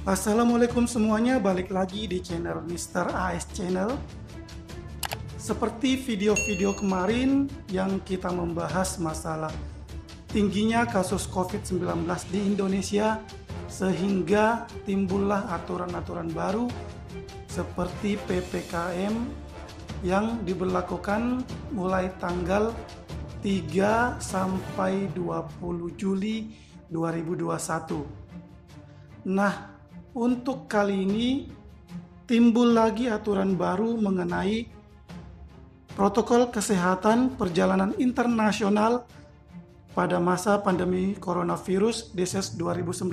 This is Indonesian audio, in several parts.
Assalamualaikum semuanya, balik lagi di channel Mr. AS Channel. Seperti video-video kemarin yang kita membahas masalah tingginya kasus COVID-19 di Indonesia, sehingga timbullah aturan-aturan baru seperti PPKM yang diberlakukan mulai tanggal 3 sampai 20 Juli 2021. Nah, untuk kali ini timbul lagi aturan baru mengenai protokol kesehatan perjalanan internasional pada masa pandemi coronavirus disease 2019.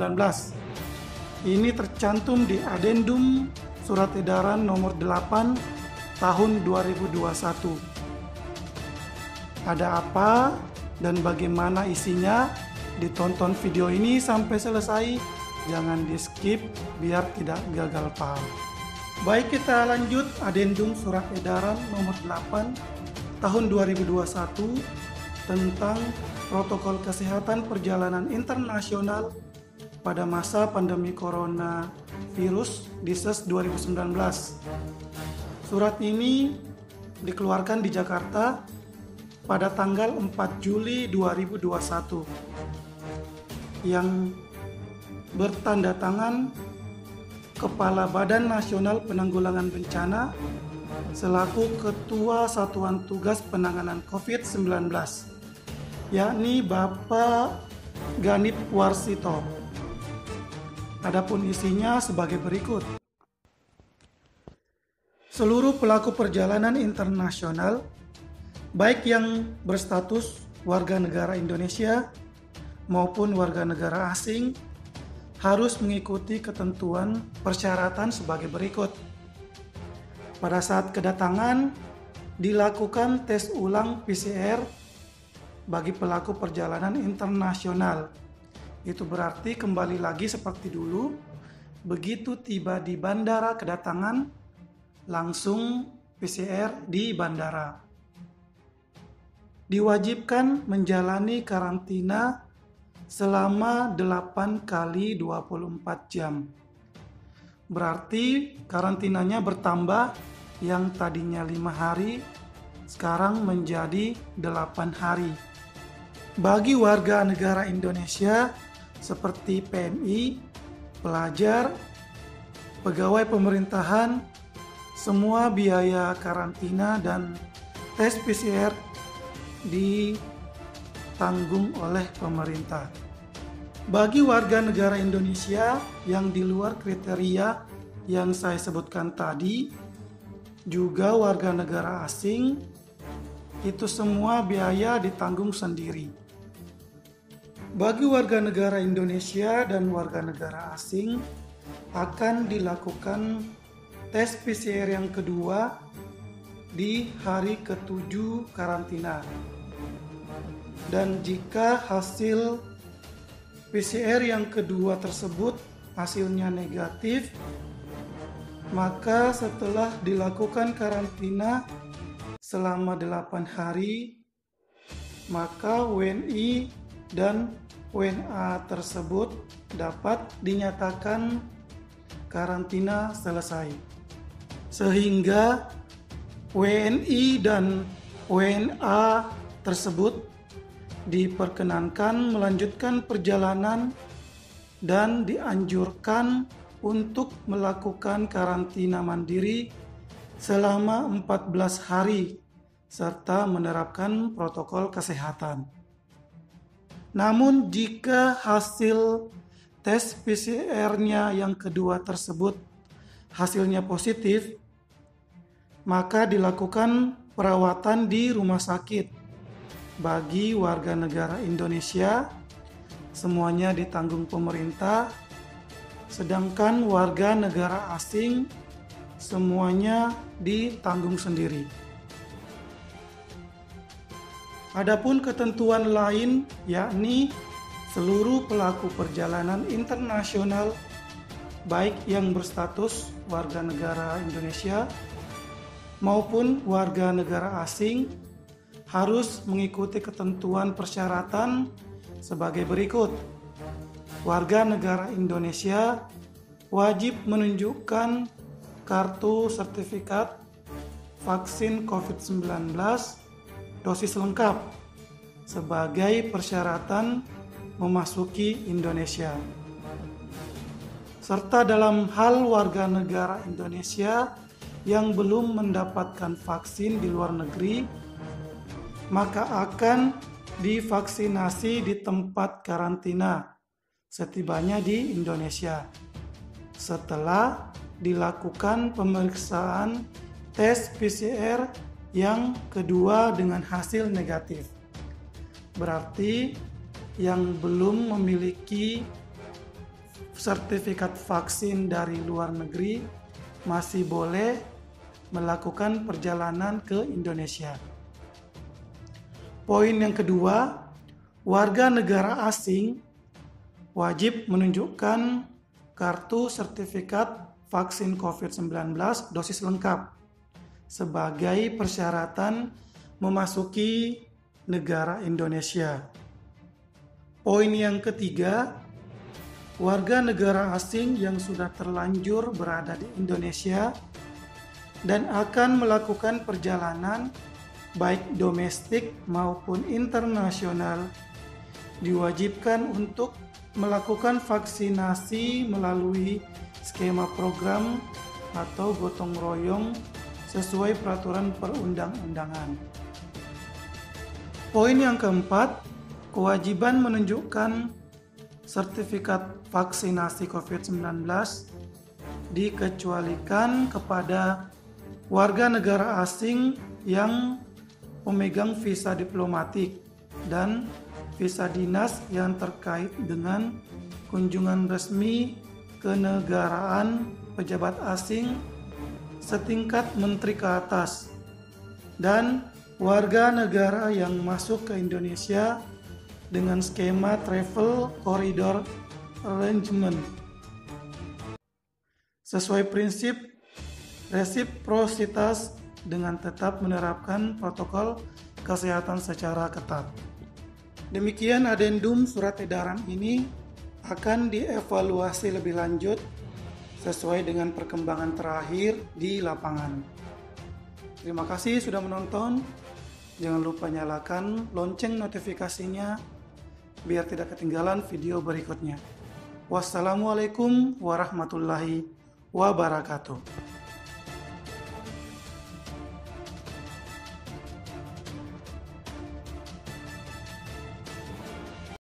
Ini tercantum di Adendum Surat Edaran nomor 8 tahun 2021. Ada apa dan bagaimana isinya? Ditonton video ini sampai selesai. Jangan di skip biar tidak gagal paham. Baik, kita lanjut. Adendum Surat Edaran nomor 8 tahun 2021 tentang protokol kesehatan perjalanan internasional pada masa pandemi coronavirus disease 2019. Surat ini dikeluarkan di Jakarta pada tanggal 4 Juli 2021 yang bertanda tangan Kepala Badan Nasional Penanggulangan Bencana selaku Ketua Satuan Tugas Penanganan COVID-19, yakni Bapak Ganip Warsito. Adapun isinya sebagai berikut. Seluruh pelaku perjalanan internasional, baik yang berstatus warga negara Indonesia maupun warga negara asing, harus mengikuti ketentuan persyaratan sebagai berikut. Pada saat kedatangan, dilakukan tes ulang PCR bagi pelaku perjalanan internasional. Itu berarti kembali lagi seperti dulu, begitu tiba di bandara kedatangan, langsung PCR di bandara. Diwajibkan menjalani karantina selama 8 kali 24 jam. Berarti karantinanya bertambah, yang tadinya 5 hari sekarang menjadi 8 hari. Bagi warga negara Indonesia seperti PMI, pelajar, pegawai pemerintahan, semua biaya karantina dan tes PCR ditanggung oleh pemerintah. Bagi warga negara Indonesia yang di luar kriteria yang saya sebutkan tadi, juga warga negara asing, itu semua biaya ditanggung sendiri. Bagi warga negara Indonesia dan warga negara asing akan dilakukan tes PCR yang kedua di hari ke-7 karantina. Dan jika hasil PCR yang kedua tersebut hasilnya negatif, maka setelah dilakukan karantina selama 8 hari, maka WNI dan WNA tersebut dapat dinyatakan karantina selesai. Sehingga WNI dan WNA tersebut diperkenankan melanjutkan perjalanan dan dianjurkan untuk melakukan karantina mandiri selama 14 hari serta menerapkan protokol kesehatan. Namun jika hasil tes PCR-nya yang kedua tersebut hasilnya positif, maka dilakukan perawatan di rumah sakit. Bagi warga negara Indonesia, semuanya ditanggung pemerintah, sedangkan warga negara asing semuanya ditanggung sendiri. Adapun ketentuan lain, yakni seluruh pelaku perjalanan internasional, baik yang berstatus warga negara Indonesia maupun warga negara asing, harus mengikuti ketentuan persyaratan sebagai berikut. Warga negara Indonesia wajib menunjukkan kartu sertifikat vaksin COVID-19 dosis lengkap sebagai persyaratan memasuki Indonesia. Serta dalam hal warga negara Indonesia yang belum mendapatkan vaksin di luar negeri, maka akan divaksinasi di tempat karantina setibanya di Indonesia setelah dilakukan pemeriksaan tes PCR yang kedua dengan hasil negatif. Berarti yang belum memiliki sertifikat vaksin dari luar negeri masih boleh melakukan perjalanan ke Indonesia. Poin yang kedua, warga negara asing wajib menunjukkan kartu sertifikat vaksin COVID-19 dosis lengkap sebagai persyaratan memasuki negara Indonesia. Poin yang ketiga, warga negara asing yang sudah terlanjur berada di Indonesia dan akan melakukan perjalanan baik domestik maupun internasional diwajibkan untuk melakukan vaksinasi melalui skema program atau gotong royong sesuai peraturan perundang-undangan. Poin yang keempat, kewajiban menunjukkan sertifikat vaksinasi COVID-19 dikecualikan kepada warga negara asing yang pemegang visa diplomatik dan visa dinas yang terkait dengan kunjungan resmi kenegaraan pejabat asing setingkat menteri ke atas dan warga negara yang masuk ke Indonesia dengan skema travel corridor arrangement sesuai prinsip resiprositas dengan tetap menerapkan protokol kesehatan secara ketat. Demikian adendum surat edaran ini akan dievaluasi lebih lanjut sesuai dengan perkembangan terakhir di lapangan. Terima kasih sudah menonton. Jangan lupa nyalakan lonceng notifikasinya biar tidak ketinggalan video berikutnya. Wassalamualaikum warahmatullahi wabarakatuh.